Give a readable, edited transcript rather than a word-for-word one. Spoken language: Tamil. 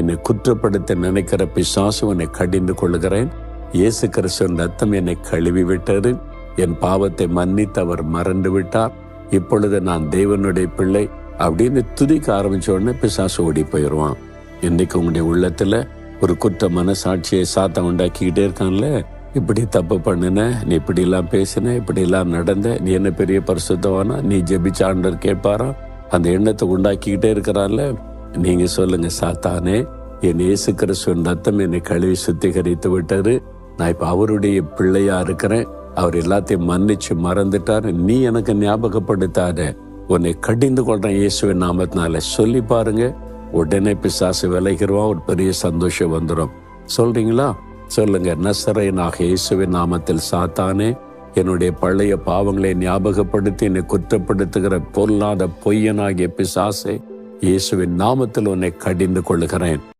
என்னை குற்றப்படுத்த நினைக்கிற பிசாசு உன்னை கடிந்து கொள்கிறேன். இயேசு கிறிஸ்துவின் ரத்தம் என்னை கழுவி விட்டது. என் பாவத்தை மன்னித்து அவர் மறந்து விட்டார். இப்பொழுது நான் தேவனுடைய பிள்ளை அப்படின்னு துதிக்க ஆரம்பிச்ச உடனே பிசாசு ஓடி போயிடுவான். இன்னைக்கு உங்களுடைய உள்ளத்துல ஒரு குற்ற மனசாட்சியை சாத்தான் உண்டாக்கிக்கிட்டே இருக்கான்ல, இப்படி தப்பு பண்ணுன, நீ இப்படி எல்லாம் பேசின, இப்படி எல்லாம் நடந்த, நீ என்ன பெரிய பரிசுத்தவானா, நீ ஜெபிச்ச ஆண்டவர் கேட்பாரா, அந்த எண்ணத்தை உண்டாக்கிக்கிட்டே இருக்கிறான்ல. நீங்க சொல்லுங்க, சாத்தானே, என் இயேசு கிறிஸ்துவின் ரத்தம் என்னை கழுவி சுத்திகரித்து விட்டாரு. நான் இப்ப அவருடைய பிள்ளையா இருக்கிறேன். அவர் எல்லாத்தையும் மன்னிச்சு மறந்துட்டாரு. நீ எனக்கு ஞாபகப்படுத்தாத, உன்னை கடிந்து கொள்றேன் இயேசுவின் நாமத்தினால சொல்லி பாருங்க. உடனே பிசாசு விலகிடுவான். ஒரு பெரிய சந்தோஷம் வந்துடும். சொல்றீங்களா? சொல்லுங்க. நசரேயனாகிய இயேசுவின் நாமத்தில் சாத்தானே, என்னுடைய பழைய பாவங்களை ஞாபகப்படுத்தி என்னை குற்றப்படுத்துகிற பொல்லாத பொய்யனாகிய பிசாசே, இயேசுவின் நாமத்தில் உன்னை கடிந்து கொள்ளுகிறேன்.